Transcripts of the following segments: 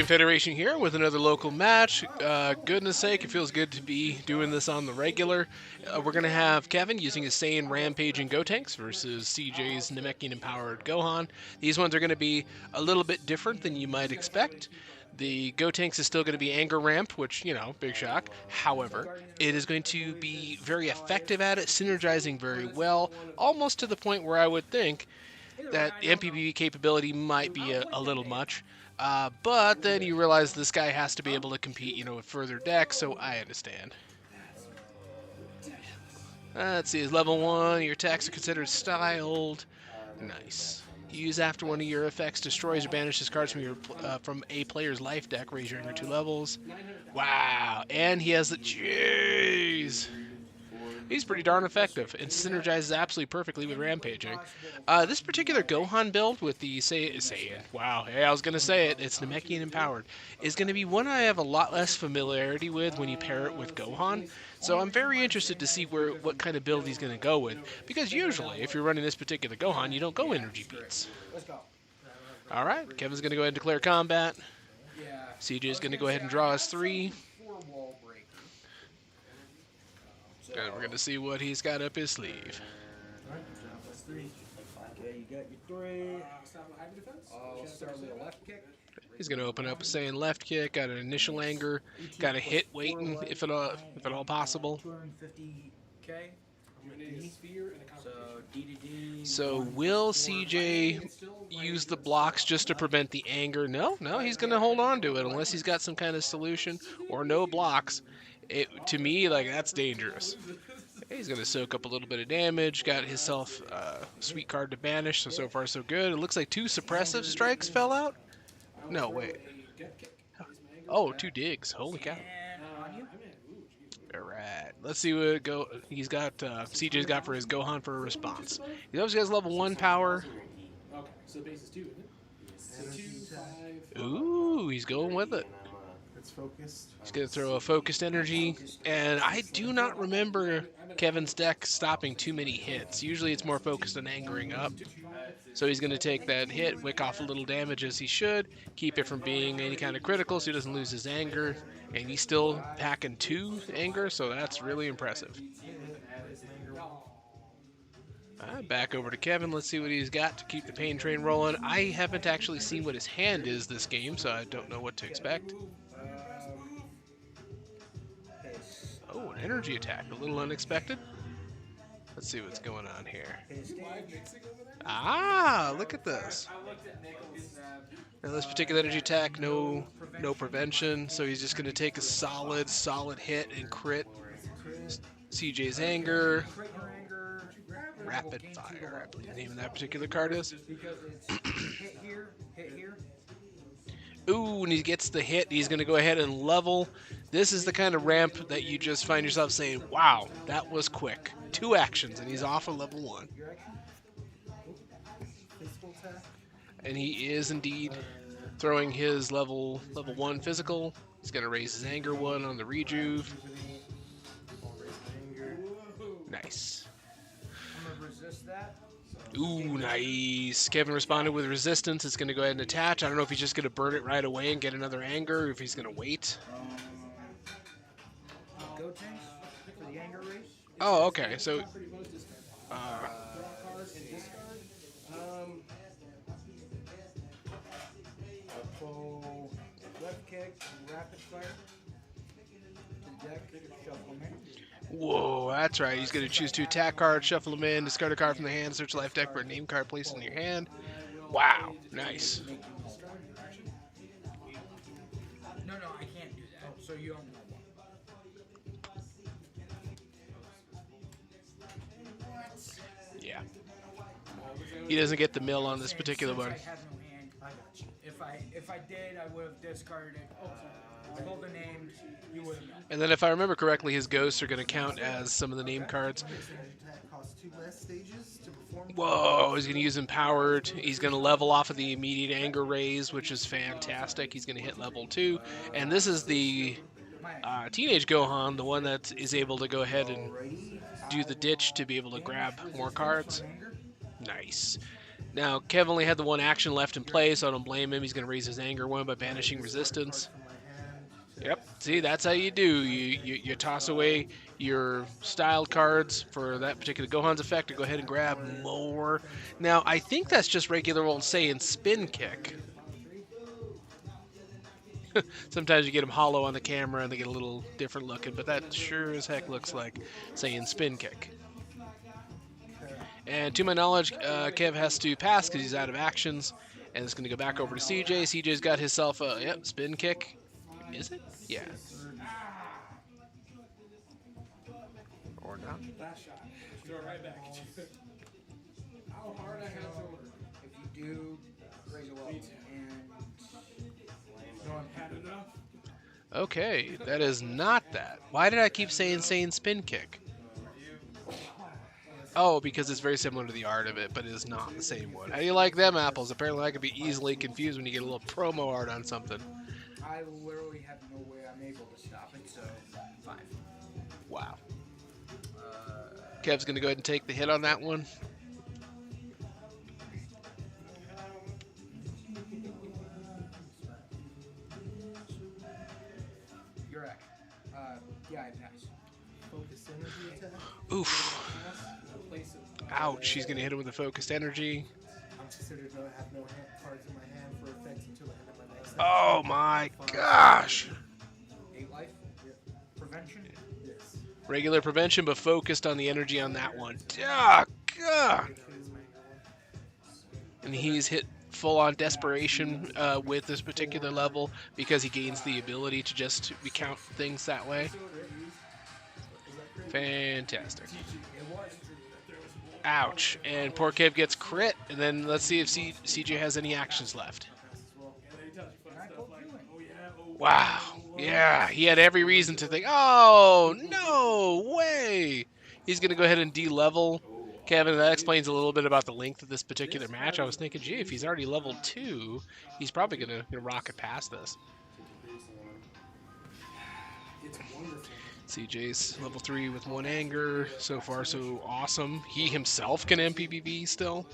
Saiyan Federation here with another local match. Goodness sake, it feels good to be doing this on the regular. We're going to have Kevin using his Saiyan Rampaging Gotenks versus CJ's Namekian Empowered Gohan. These ones are going to be a little bit different than you might expect. The Gotenks is still going to be Anger Ramp, which, big shock. However, it is going to be very effective at it, synergizing very well, almost to the point where I would think that MPB capability might be a little much. But then you realize this guy has to be able to compete, with further decks, so I understand. Let's see, is level 1, your attacks are considered styled. Nice. Use after one of your effects destroys or banishes cards from a player's life deck, raise your anger 2 levels. Wow, and he has the... Jeez! He's pretty darn effective and synergizes absolutely perfectly with Rampaging. This particular Gohan build with the Saiyan, wow, hey, I was going to say it, it's Namekian Empowered, is going to be one I have a lot less familiarity with when you pair it with Gohan. So I'm very interested to see what kind of build he's going to go with. Because usually, if you're running this particular Gohan, you don't go energy beats. Alright, Kevin's going to go ahead and declare combat. CJ's going to go ahead and draw his 3. And we're going to see what he's got up his sleeve. Okay, you got your 3. I'll start with a left kick. He's going to open up saying left kick, got an initial anger, got a hit waiting if at all possible. 250k. So will CJ use the blocks just to prevent the anger? No, he's going to hold on to it unless he's got some kind of solution or no blocks. To me, that's dangerous. He's going to soak up a little bit of damage. Got himself a sweet card to banish, so far so good. It looks like 2 suppressive strikes fell out. No, wait. Oh, 2 digs. Holy cow. Alright, let's see what he's got. CJ's got for his Gohan for a response. He obviously has level 1 power. Okay, so the base is 2, isn't it? 2, 5. Ooh, he's going with it. He's going to throw a focused energy, and I do not remember Kevin's deck stopping too many hits. Usually it's more focused on angering up. So he's going to take that hit, wick off a little damage as he should, keep it from being any kind of critical so he doesn't lose his anger, and he's still packing 2 anger, so that's really impressive. Alright, back over to Kevin. Let's see what he's got to keep the pain train rolling. I haven't actually seen what his hand is this game, so I don't know what to expect. Oh, an energy attack. A little unexpected. Let's see what's going on here. Ah, look at this. Now this particular energy attack, no prevention, so he's just going to take a solid hit and crit CJ's anger. Rapid Fire, I believe the name of that particular card is. Hit here. Ooh, and he gets the hit. He's going to go ahead and level. This is the kind of ramp that you just find yourself saying, wow, that was quick. 2 actions, and he's off of level 1. And he is indeed throwing his level 1 physical. He's going to raise his anger 1 on the rejuve. Nice. I'm gonna resist that. Ooh, nice. Kevin responded with resistance. It's going to go ahead and attach. I don't know if he's just going to burn it right away and get another anger, or if he's going to wait. Gotenks for the anger race. Oh, okay. So, Left kick, rapid fire. To deck, shuffle man. whoa, that's right. He's going to choose 2 attack cards, shuffle them in, discard a card from the hand, search life deck for a name card placed in your hand. Wow, nice. No, I can't do that. Oh, so you only have 1. Yeah. He doesn't get the mill on this particular one. I have no hand. I got you. If I did, I would have discarded it. Pull the names. You would have known. And then if I remember correctly, his ghosts are going to count as some of the name cards. Whoa, he's going to use Empowered. He's going to level off of the immediate anger raise, which is fantastic. He's going to hit level 2. And this is the teenage Gohan, the one that is able to go ahead and do the ditch to be able to grab more cards. Nice. Now, Kev only had the one action left in play, so I don't blame him. He's going to raise his anger one by banishing resistance. From my hand to Yep. See, that's how you do. You toss away your styled cards for that particular Gohan's effect to go ahead and grab more. Now, I think that's just regular old Saiyan spin kick. Sometimes you get them hollow on the camera and they get a little different looking, but that sure as heck looks like Saiyan spin kick. And to my knowledge, Kev has to pass because he's out of actions, and it's going to go back over to CJ. CJ's got himself a spin kick. Is it? Yeah. Or not. Last shot. Throw it right back at you. How hard I have to work. if you do raise a level and no one Had enough. Okay, that is not that. Why did I keep saying Saiyan spin kick? Oh, because it's very similar to the art of it, but it is not the same one. How do you like them apples? Apparently I could be easily confused when you get a little promo art on something. I literally have no way I'm able to stop it, so 5. Wow. Kev's going to go ahead and take the hit on that one. You're right. Yeah, I pass. Focus energy attack. Oof. Place it. Ouch, she's going to hit him with a focused energy. I'm considered to have no cards in my hand for effects until the end of my next action. Oh my gosh. 8 life? Prevention? Yes. Regular prevention, but focused on the energy on that one. Ah, God. And he's hit full-on desperation with this particular level because he gains the ability to just recount things that way. Fantastic. Ouch. And poor Kev gets crit, and then let's see if CJ has any actions left. Wow. Yeah, he had every reason to think, oh, no way. He's going to go ahead and de-level Kevin. That explains a little bit about the length of this particular match. I was thinking, gee, if he's already level 2, he's probably going to rocket past this. It's wonderful. CJ's level 3 with 1 anger. So far, so awesome. He himself can MPBB still.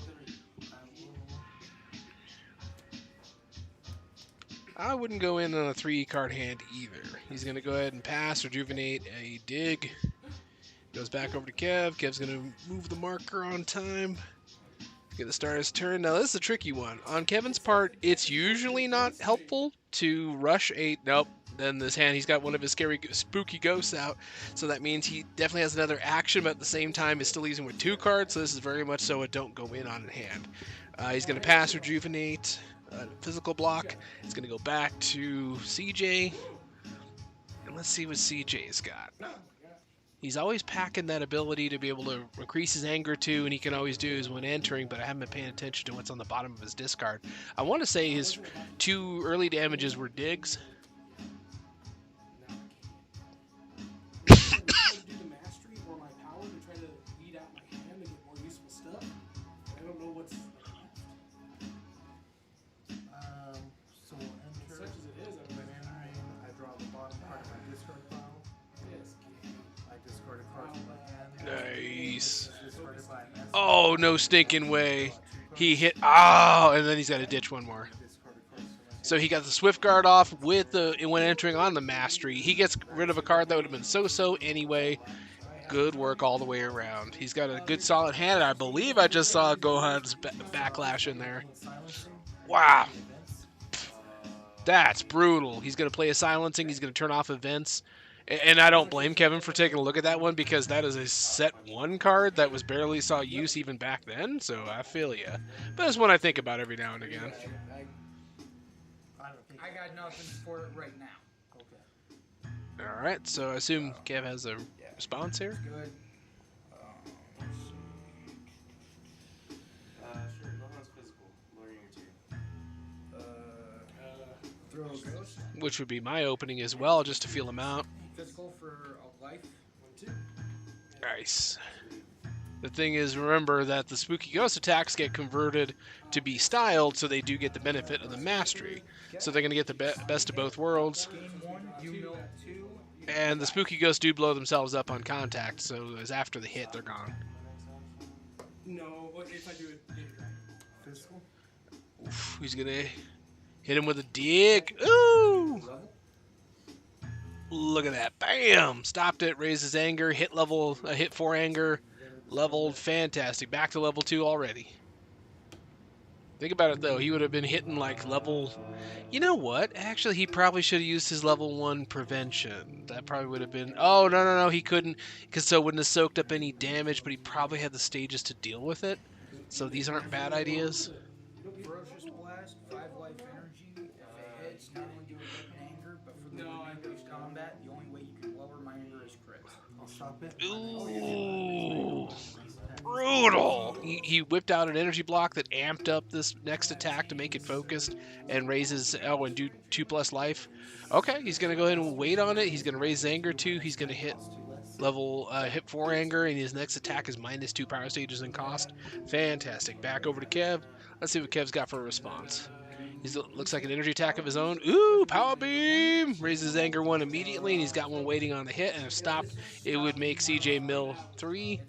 I wouldn't go in on a 3-card hand either. He's going to go ahead and pass, rejuvenate a dig. Goes back over to Kev. Kev's going to move the marker on time. Get the start his turn. Now, this is a tricky one. On Kevin's part, it's usually not helpful to rush a... Nope. Then this hand, he's got one of his scary, spooky ghosts out. So that means he definitely has another action, but at the same time is still using with 2 cards. So this is very much so a don't go in on hand. He's going to pass, rejuvenate, physical block. He's going to go back to CJ. And let's see what CJ's got. He's always packing that ability to be able to increase his anger too, and he can always do his when entering, but I haven't been paying attention to what's on the bottom of his discard. I want to say his 2 early damages were digs. Do the mastery or my power to try to weed out my hand and get more useful stuff. I don't know what's So we'll enter. such as it is. I When don't know. entering, I draw the bottom part of my discard pile. Yes. I discard a card from my hand. Nice. It's discarded by an S. Oh, no stinking way. He hit... Oh, and then he's got to ditch one more. Discard a card from my hand. So he got the Swift Guard off with the when entering on the Mastery. He gets rid of a card that would have been so-so anyway. Good work all the way around. He's got a good solid hand. I believe I just saw Gohan's backlash in there. Silencing Wow. events. That's brutal. He's going to play a silencing. He's going to turn off events. And I don't blame Kevin for taking a look at that one because that is a set 1 card that was barely saw use even back then. So I feel ya. But it's one I think about every now and again. I don't think. I got nothing for it right now. Okay. All right. So I assume Kev has a response here. Good. Sure, Gohan's physical. Lowering your 2. Throw a ghost. Which would be my opening as well, just to feel him out. Physical for a life. 1, 2. Nice. The thing is, remember that the Spooky Ghost attacks get converted to be styled, so they do get the benefit of the Mastery. So they're going to get the best of both worlds. Game 1, you mill 2. And the Spooky Ghosts do blow themselves up on contact, so as after the hit, they're gone. No, if I do it, Physical. Oof, he's gonna hit him with a dig. Ooh! Look at that. Bam! Stopped it, raised his anger, hit level, hit 4 anger, leveled. Fantastic. Back to level 2 already. Think about it though, he would have been hitting like level. You know what? Actually, he probably should have used his level 1 prevention. That probably would have been. Oh, no, no, no, he couldn't, because so it wouldn't have soaked up any damage, but he probably had the stages to deal with it. So these aren't bad ideas. Ferocious Blast, 5 life energy. If it hits, not only do it hit and anger, but for the remainder of combat, the only way you can lower my anger is crits. I'll stop it. Ooh. Brutal. He whipped out an energy block that amped up this next attack to make it focused and raises and do 2+ life. Okay, he's gonna go ahead and wait on it. He's gonna raise anger 2. He's gonna hit hit 4 anger, and his next attack is -2 power stages in cost. Fantastic. Back over to Kev. Let's see what Kev's got for a response. He looks like an energy attack of his own. Ooh, power beam! Raises anger 1 immediately, and he's got one waiting on the hit. And if stopped, it would make CJ mill 3.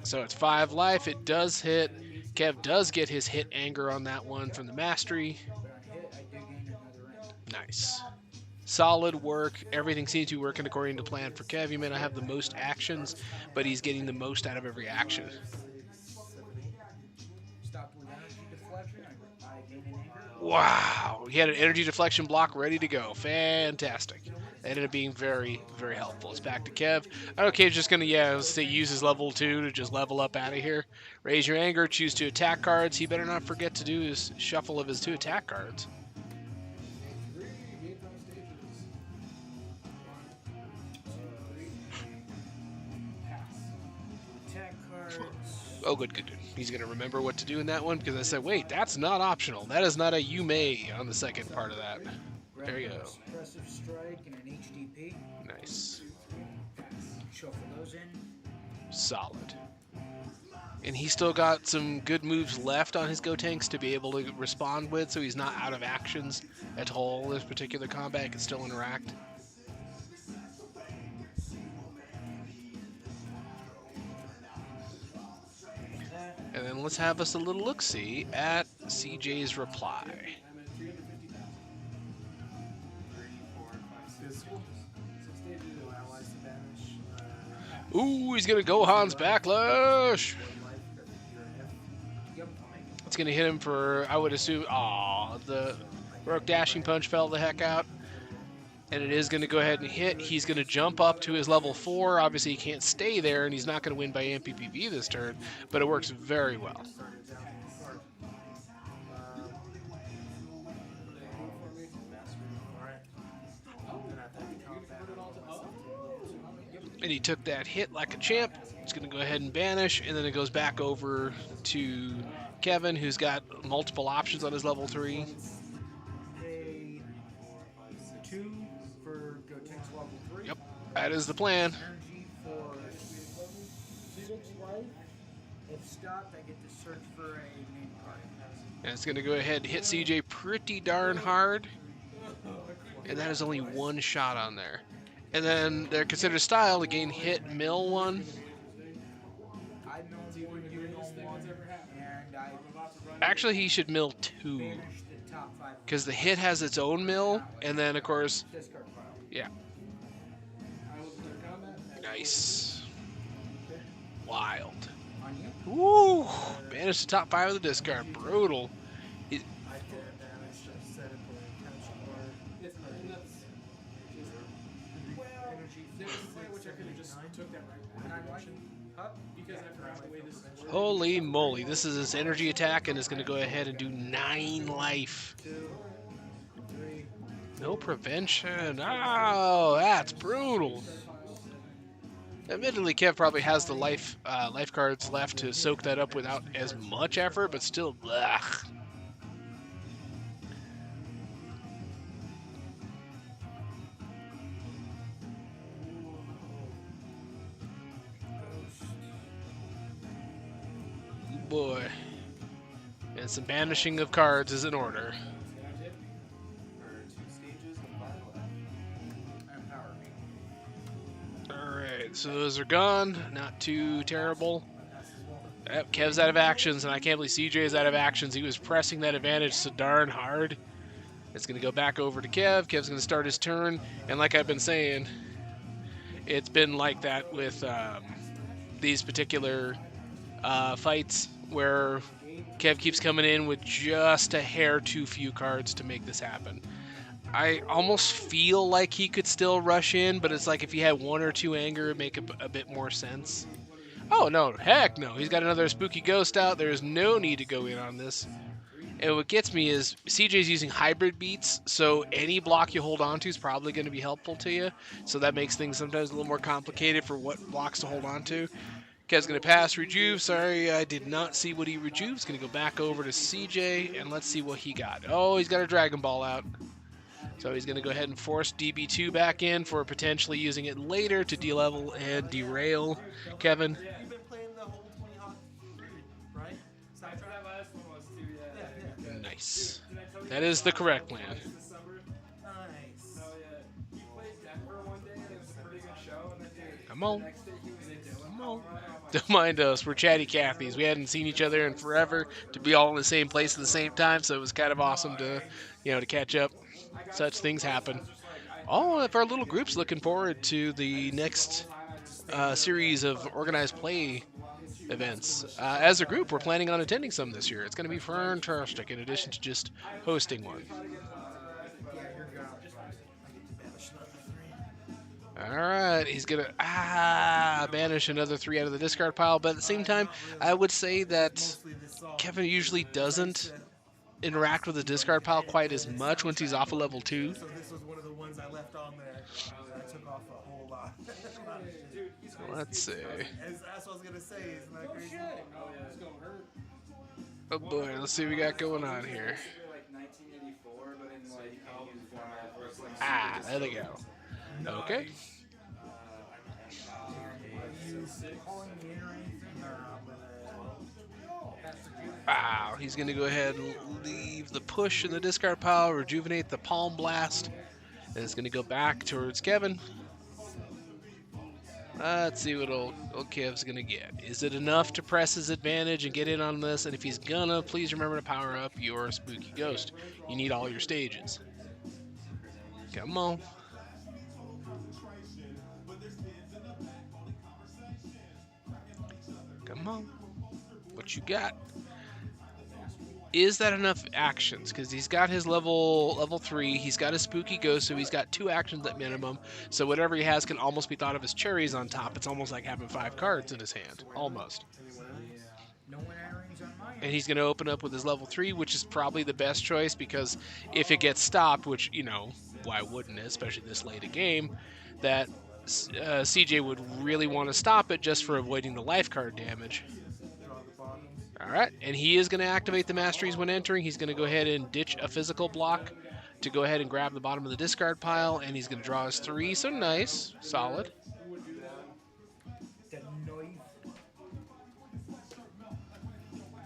So it's 5 life. It does hit. Kev does get his hit anger on that one from the mastery. But on hit, I do gain another ring. Nice. Solid work. Everything seems to be working according to plan for Kev. He may not have the most actions, but he's getting the most out of every action. Stopped with energy deflection, I gain an anger. Wow. He had an energy deflection block ready to go. Fantastic. That ended up being very, very helpful. It's back to Kev. I know Kev's just going to, let's say use his level 2 to just level up out of here. Raise your anger, choose 2 attack cards. He better not forget to do his shuffle of his 2 attack cards. Attack cards. Oh, good, good, good. He's going to remember what to do in that one because I said, wait, that's not optional. That is not a you may on the second part of that. There you go. Suppressive strike and an HDP. Nice. Shuffle those in. Solid. And he's still got some good moves left on his Gotenks to be able to respond with, so he's not out of actions at all this particular combat. He can still interact. And then let's have us a little look-see at CJ's reply. I'm at 350,000. Physical. 6 stages. No allies to banish. Ooh, he's gonna Gohan's backlash. 1 life. Your F. It's gonna hit him for, I would assume, the Rogue Dashing Punch fell the heck out. And it is gonna go ahead and hit. He's gonna jump up to his level 4. Obviously, he can't stay there, and he's not gonna win by MPPV this turn, but it works very well. Started down card. Alright. Then I think the combat. And he took that hit like a champ. He's going to go ahead and banish, and then it goes back over to Kevin, who's got multiple options on his level 3. Pay 2 for Gotenks level 3. Yep, that is the plan. Energy for 6 life. If stopped, I get to search for a name card. And it's going to go ahead and hit CJ pretty darn hard. And that is only 1 shot on there. And then they're considered style to gain hit mill 1. I know one, you know one, and I Actually, he should mill 2. finished the top 5. Because the hit has its own mill, and then, of course, Discard pile. yeah. I was in their combat. Nice. Wild. On you. Woo! Banished the top 5 of the discard. Brutal. I can't banish. Just set it for intention card. It's and that's just Energy. there's a point which I could have just took that right back direction Up. because I forgot the way this works. Holy moly. This is his energy attack, and it's going to go ahead and do 9 life. 2, 3. No prevention. Oh, that's brutal. Admittedly, Kev probably has the life cards left to soak that up without as much effort, but still, blech. Boy. And some banishing of cards is in order. That's it. For 2 stages and 5 left. And power me. Alright, so those are gone. Not too terrible. Kev's out of actions, and I can't believe CJ is out of actions. He was pressing that advantage so darn hard. It's going to go back over to Kev. Kev's going to start his turn, and like I've been saying, it's been like that with these particular fights where Kev keeps coming in with just a hair too few cards to make this happen. I almost feel like he could still rush in, but it's like if he had 1 or 2 anger, it'd make a bit more sense. Oh, no, heck no. He's got another spooky ghost out. There's no need to go in on this. And what gets me is CJ's using hybrid beats, so any block you hold on to is probably going to be helpful to you. So that makes things sometimes a little more complicated for what blocks to hold on to. Kev's going to pass Rejuve. Sorry, I did not see what he Rejuve's. Going to go back over to CJ, and let's see what he got. Oh, he's got a Dragon Ball out. So he's going to go ahead and force DB2 back in for potentially using it later to de-level and derail Kevin. You've been playing the whole 20 Hawk 3, right? After that last one was too, yeah. Nice. That is the correct plan. This summer. Nice. Oh yeah. He played Denver one day and it was a pretty good show, and then dude, Come on. the next day he was in Dillon, Come on. Colorado. I'm like, Don't mind us. We're chatty Cathys. We hadn't seen each other in forever to be all in the same place at the same time, so it was kind of awesome to, to catch up. Such things happen. All of our little groups looking forward to the next series of organized play events. As a group, we're planning on attending some this year. It's going to be fantastic, in addition to just hosting one. Yeah, you're good. I get to banish another 3. All right, he's going to banish another 3 out of the discard pile, but at the same time, I would say that Mostly this song. Kevin usually doesn't interact with the discard pile quite as much once he's off of level 2. So this was one of the ones I left on there. I took off a whole lot. Let's see. That's what I was gonna say. Isn't that crazy? It's gonna hurt. Oh boy, let's see what we got going on here. basically like 1984, but in like new format where it's like There they go. Okay. Are you calling me in or anything? Or Pastor Jude? Wow, he's going to go ahead and leave the push in the discard pile, rejuvenate the Palm Blast, and it's going to go back towards Kevin. Let's see what old Kev's going to get. Is it enough to press his advantage and get in on this? And if he's gonna, please remember to power up your Spooky Ghost. You need all your stages. Come on. Come on. What you got? Is that enough actions? Because he's got his level 3, he's got his Spooky Ghost, so he's got 2 actions at minimum. So whatever he has can almost be thought of as cherries on top. It's almost like having 5 cards in his hand. Almost. No one enterings on my And end. he's going to open up with his level 3, which is probably the best choice, because if it gets stopped, which, why wouldn't it, especially this late a game, that CJ would really want to stop it just for avoiding the life card damage. All right, and he is going to activate the Masteries when entering. He's going to go ahead and ditch a physical block to go ahead and grab the bottom of the discard pile, and he's going to draw his 3, so nice, solid. The knife.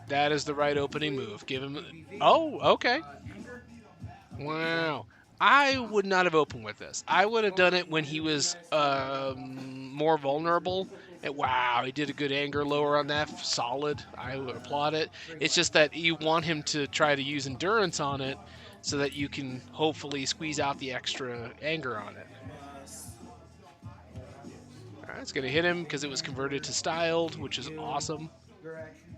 That is the right opening move. Give him... Oh, okay. Anger? Wow. I would not have opened with this. I would have done it when he was more vulnerable. And wow, he did a good anger lower on that. Solid. I would applaud it. It's just that you want him to try to use endurance on it so that you can hopefully squeeze out the extra anger on it. All right, it's going to hit him because it was converted to styled, which is awesome. Your action.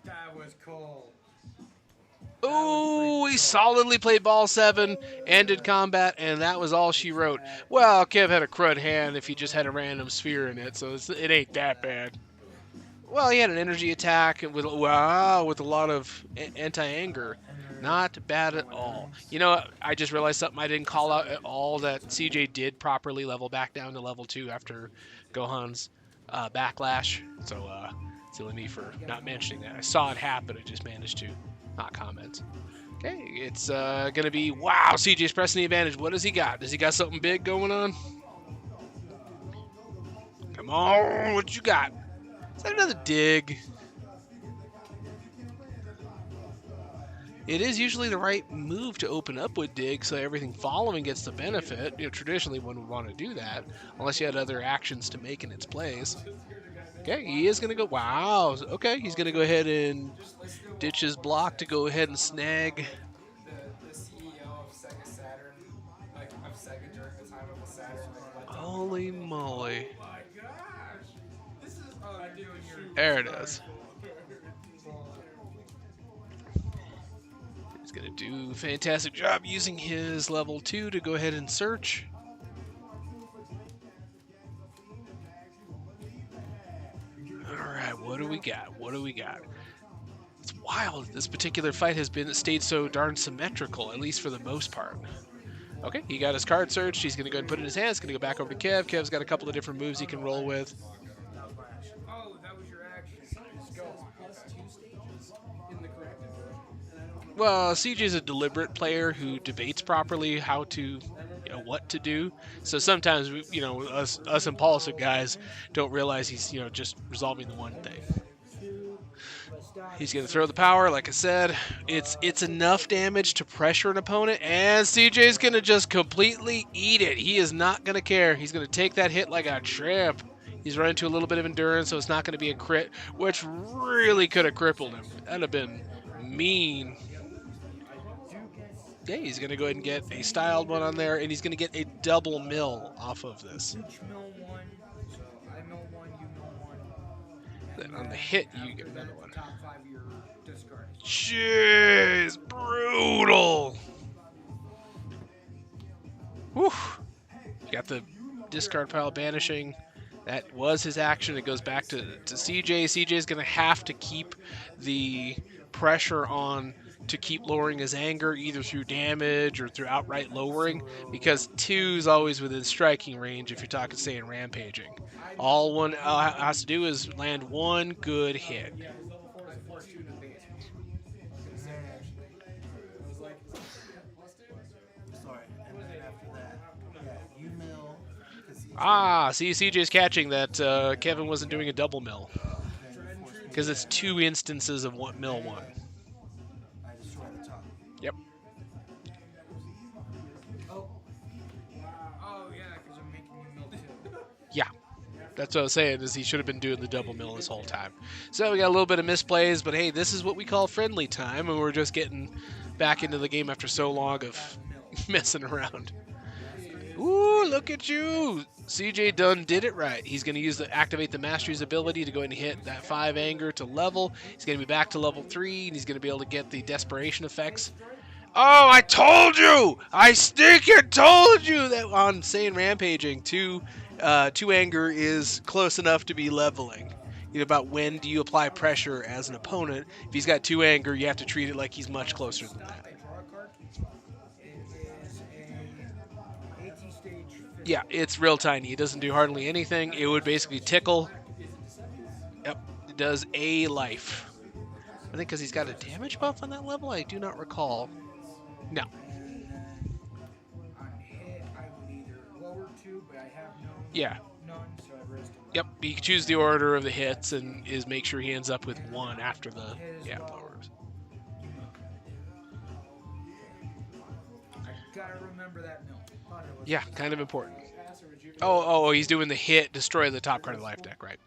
That was cold. Ooh, he solidly played ball 7, ended combat, and that was all she wrote. Well, Kev had a crud hand if he just had a random sphere in it, so it ain't that bad. Well, he had an energy attack with a lot of anti-anger. Not bad at all. I just realized something I didn't call out at all, that CJ did properly level back down to level 2 after Gohan's backlash. So, silly me for not mentioning that. I saw it happen, I just managed to not comment. Okay, it's gonna be, wow, CJ's pressing the advantage. What does he got? Does he got something big going on? Come on, what you got? Is that another dig? It is usually the right move to open up with dig so everything following gets the benefit. Traditionally one would want to do that, unless you had other actions to make in its place. Okay, he is going to go. Wow. Okay, he's going to go ahead and Just let's do ditch his block to go ahead and snag. The CEO of Sega Saturn, like of Sega during the time of the Saturn, like let down Holy moly. Oh my gosh! This is Oh, you're doing your. There it is. He's going to do a fantastic job using his level 2 to go ahead and search. Alright, what do we got? What do we got? It's wild. This particular fight has stayed so darn symmetrical, at least for the most part. Okay, he got his card searched. He's going to go ahead and put it in his hands. He's going to go back over to Kev. Kev's got a couple of different moves he can roll with. That was my action. Oh, that was your action. Just go on. Plus 2 stages in the corrected version. And I don't know. Well, CJ's a deliberate player who debates properly how to, what to do. So sometimes, us impulsive guys don't realize he's, just resolving the one thing. He's going to throw the power, like I said. It's enough damage to pressure an opponent, and CJ's going to just completely eat it. He is not going to care. He's going to take that hit like a champ. He's run into a little bit of endurance, so it's not going to be a crit, which really could have crippled him. That'd have been mean. Yeah, he's going to go ahead and get a styled one on there, and he's going to get a double mill off of this. Each mill one. So I mill one, you mill one. Then on the hit, you get After another that, one. the top 5 of your discard. Jeez, brutal. Whew. Got the discard pile banishing. That was his action. It goes back to CJ. CJ's going to have to keep the pressure on to keep lowering his anger, either through damage or through outright lowering, because 2's always within striking range if you're talking, say, in Rampaging. All one has to do is land one good hit. Yeah, his level 4 is a plus 2 to base. I was gonna say, actually. I was like, plus 2? Sorry. And then after that, yeah, you mill. See, CJ's catching that Kevin wasn't doing a double mill, because it's 2 instances of mill 1. I destroy the top. Yep. Oh. Oh, yeah, because I'm making you mill 2. Yeah. That's what I was saying, is he should have been doing the double mill this whole time. So we got a little bit of misplays, but hey, this is what we call friendly time, and we're just getting back into the game after so long of messing around. Ooh, look at you! CJ Dunn did it right. He's going to activate the Mastery's ability to go ahead and hit that 5 anger to level. He's going to be back to level 3, and he's going to be able to get the desperation effects. Oh, I told you! I stinking told you that on Saiyan Rampaging, 2 anger is close enough to be leveling. About when do you apply pressure as an opponent. If he's got 2 anger, you have to treat it like he's much closer than that. I draw a card. It is a 18 stage. Yeah, it's real tiny. It doesn't do hardly anything. It would basically tickle. Yep, it does a life. I think because he's got a damage buff on that level, I do not recall. No. On hit, I would either lower 2, but I have Yeah. none, so I risked it. Yep, you can choose the order of the hits and make sure he ends up with 1 after the lowers. I gotta remember that mill. Yeah, kind of important. Pass or rejuvenate. Oh, he's doing the hit, destroy the top card of the life deck, right?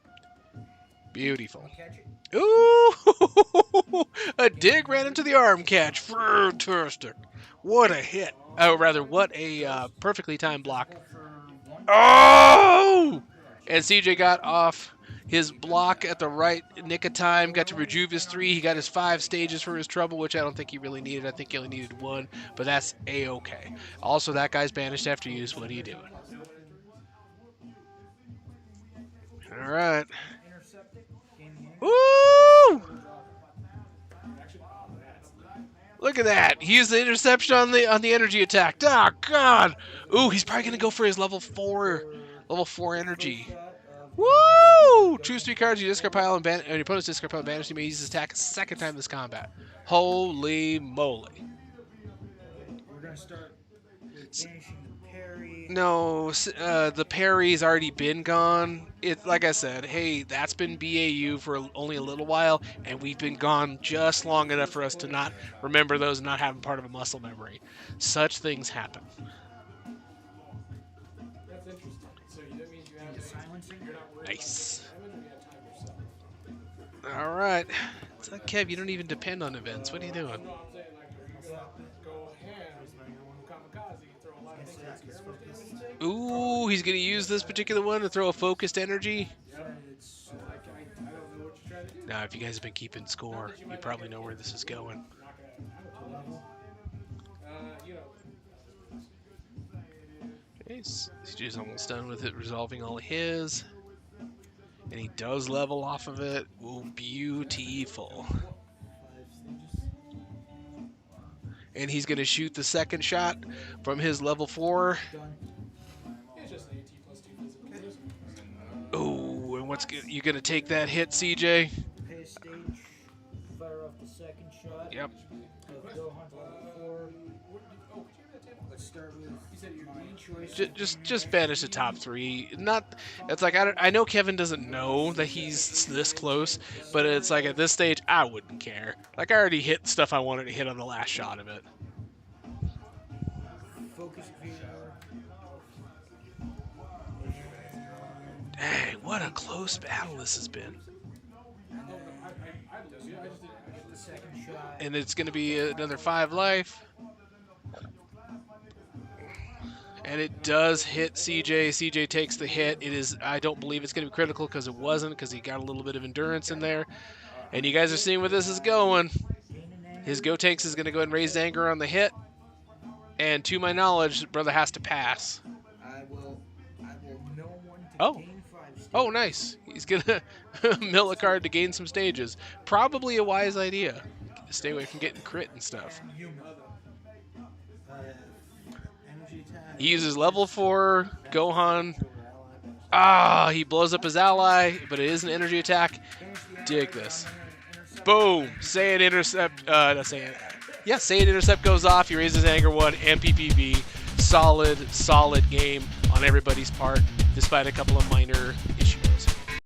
Beautiful. Catch it. Ooh! A dig ran into the arm catch. Fantastic. What a hit. Oh, rather, what a perfectly timed block. For 1. Oh! And CJ got off his block at the right nick of time, got to rejuve his 3. He got his 5 stages for his trouble, which I don't think he really needed. I think he only needed 1, but that's A-okay. Also, that guy's banished after use. What are you doing? All right. Intercept it. Gain the anger. Woo! Actually, that's Look at that. He used the interception on the energy attack. Oh, God. Ooh, he's probably going to go for his level 4 energy. Woo! Choose 3 cards, you discard pile and your opponent's discard pile and banish. You may use this attack a second time in this combat. Holy moly. We're gonna start with banishing the pair. parry. No, the parry's already been gone. It, like I said, hey, that's been BAU for only a little while, and we've been gone just long enough for us to not remember those and not have them part of a muscle memory. Such things happen. That's interesting. So that means you have Into silencing. you're not worried Nice. about taking damage and you have time yourself. All right. It's like, Kev, you don't even depend on events. What are you doing? No, I'm saying like if you're gonna go hand kamikaze, you throw a lot of things at It's damage focused. take. Ooh, he's going to use this particular one to throw a focused energy. It's Like I don't know what you're trying to do. Now, if you guys have been keeping score, you probably know where this is going. Not gonna level. you know. Okay, CJ's almost done with it, resolving all of his. And he does level off of it. Ooh, beautiful. 5 stages. And he's going to shoot the second shot from his level 4. done. It's just an AT plus 2 physical. Oh, and what's good? You going to take that hit, CJ? Pay a stage. Fire off the second shot. Yep. Of Gohan's level 4. Let's start with my choice. Just banish the top 3. Not. It's like I know Kevin doesn't know that he's this close, but it's like at this stage I wouldn't care. Like I already hit stuff I wanted to hit on the last shot of it. Focus VR. Dang, what a close battle this has been. I lose you. I just didn't. The second shot. And it's going to be another 5 life. And it does hit CJ. CJ takes the hit. It is. I don't believe it's going to be critical because it wasn't, because he got a little bit of endurance in there. And you guys are seeing where this is going. His Gotenks is going to go ahead and raise anger on the hit. And to my knowledge, brother has to pass. I will know one to Oh. gain 5 stages. Oh, nice. He's going to mill a card to gain some stages. Probably a wise idea. Stay away from getting crit and stuff. And Yuma. Energy attack. He uses level 4 Gohan. To our ally, banish Ah, he blows up his ally, but it is an energy attack. Dig this. Boom! Saiyan intercept. Not Saiyan. Yeah, Saiyan intercept goes off. He raises anger 1. MPPV. Solid game on everybody's part, despite a couple of minor issues.